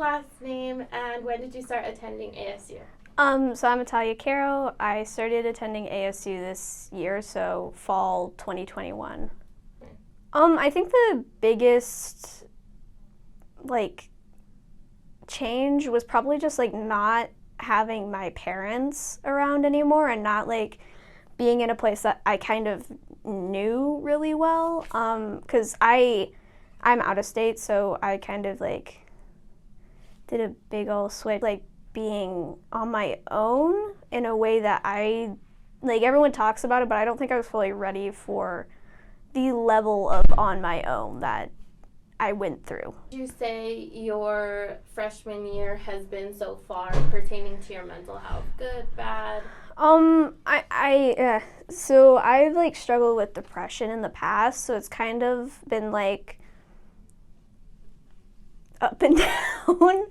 last name, and when did you start attending ASU? So I'm Italia, Caro. I started attending ASU this year, so fall 2021. I think the biggest, change was probably just, not having my parents around anymore and not, being in a place that I kind of knew really well. 'Cause I'm out of state, so I kind of, did a big old switch, being on my own in a way that everyone talks about it, but I don't think I was fully ready for the level of on my own that I went through. Would you say your freshman year has been so far pertaining to your mental health? Good, bad? So I've struggled with depression in the past, so it's kind of been up and down.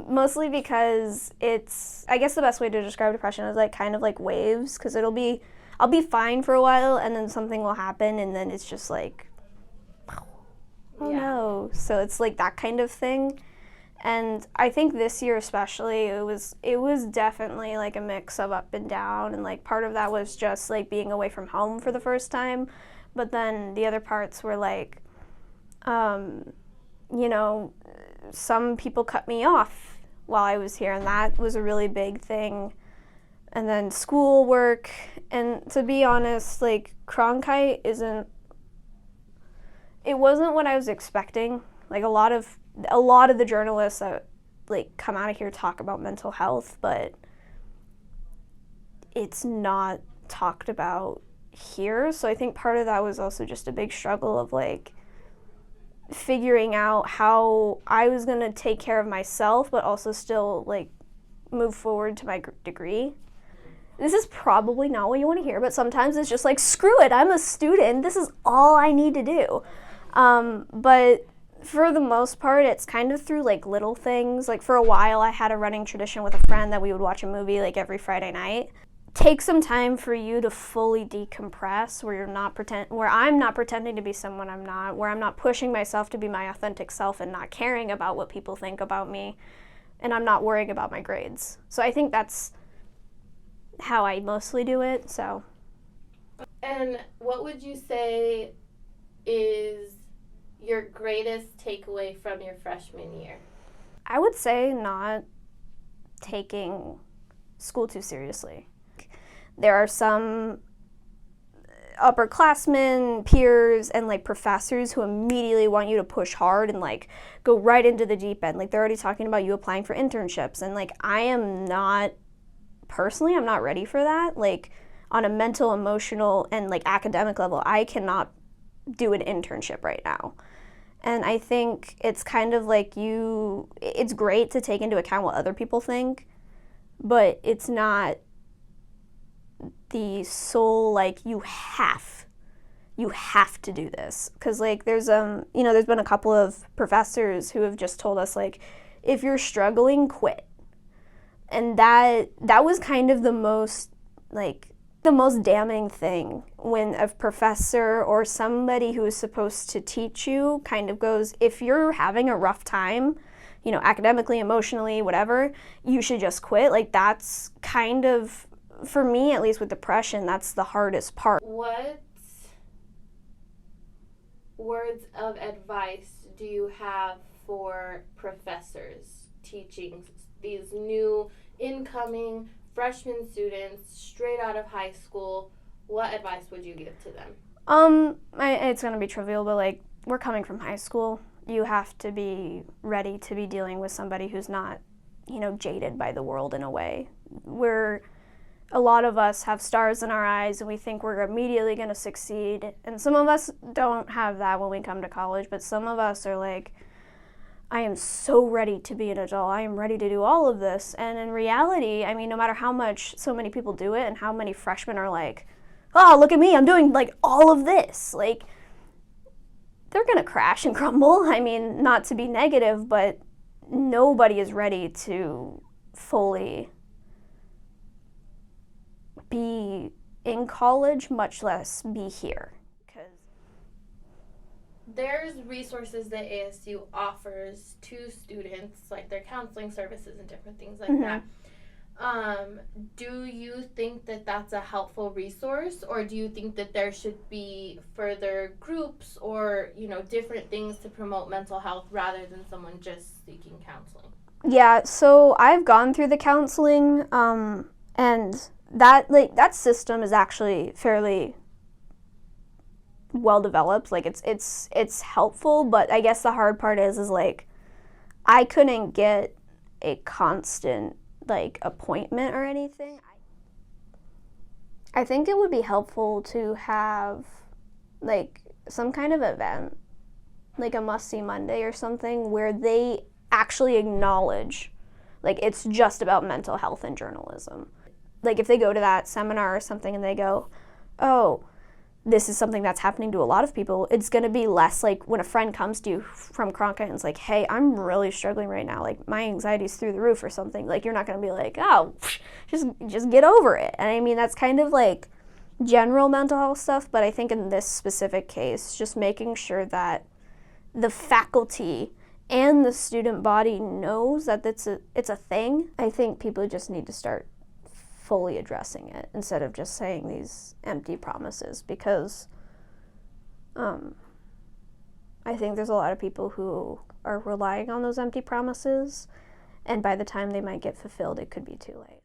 Mostly because I guess the best way to describe depression is kind of like waves, because I'll be fine for a while and then something will happen and then it's just oh no. So it's that kind of thing. And I think this year especially, it was definitely a mix of up and down, and part of that was just being away from home for the first time, but then the other parts were some people cut me off while I was here, and that was a really big thing. And then school work, and to be honest, Cronkite it wasn't what I was expecting. A lot of the journalists that come out of here talk about mental health, but it's not talked about here. So I think part of that was also just a big struggle of figuring out how I was going to take care of myself, but also still move forward to my degree. This is probably not what you want to hear, but sometimes it's just screw it, I'm a student, this is all I need to do. But for the most part, it's kind of through little things. For a while, I had a running tradition with a friend that we would watch a movie every Friday night. Take some time for you to fully decompress, where I'm not pretending to be someone I'm not, where I'm not pushing myself to be my authentic self and not caring about what people think about me, and I'm not worrying about my grades. So I think that's how I mostly do it. So. And what would you say is your greatest takeaway from your freshman year? I would say not taking school too seriously. There are some upperclassmen, peers, and professors who immediately want you to push hard and go right into the deep end. They're already talking about you applying for internships, and I am not, personally, I'm not ready for that. On a mental, emotional, and academic level, I cannot do an internship right now. And I think it's kind of it's great to take into account what other people think, but it's not the sole, you have to do this. Because there's been a couple of professors who have just told us if you're struggling, quit. And that was kind of the most damning thing, when a professor or somebody who is supposed to teach you kind of goes, if you're having a rough time, academically, emotionally, whatever, you should just quit. That's kind of, for me at least with depression, that's the hardest part. What words of advice do you have for professors teaching these new incoming freshman students straight out of high school? What advice would you give to them? It's going to be trivial, but we're coming from high school. You have to be ready to be dealing with somebody who's not, jaded by the world in a way. A lot of us have stars in our eyes and we think we're immediately going to succeed. And some of us don't have that when we come to college, but some of us are I am so ready to be an adult. I am ready to do all of this. And in reality, no matter how much so many people do it and how many freshmen are oh, look at me, I'm doing all of this. They're going to crash and crumble. Not to be negative, but nobody is ready to fully be in college, much less be here. there's resources that ASU offers to students, like their counseling services and different things like that. Do you think that that's a helpful resource, or do you think that there should be further groups or, different things to promote mental health rather than someone just seeking counseling? Yeah, so I've gone through the counseling, and that system is actually fairly well developed. Like it's helpful, but I guess the hard part is like I couldn't get a constant like appointment or anything. I think it would be helpful to have like some kind of event, like a Must See Monday or something, where they actually acknowledge like it's just about mental health and journalism. Like if they go to that seminar or something and they go, oh, this is something that's happening to a lot of people, it's going to be less like when a friend comes to you from Cronkite and is like, hey, I'm really struggling right now, like my anxiety's through the roof or something. Like you're not going to be like, oh, just get over it. And I mean, that's kind of like general mental health stuff, but I think in this specific case, just making sure that the faculty and the student body knows that it's a thing. I think people just need to start fully addressing it instead of just saying these empty promises, because I think there's a lot of people who are relying on those empty promises, and by the time they might get fulfilled, it could be too late.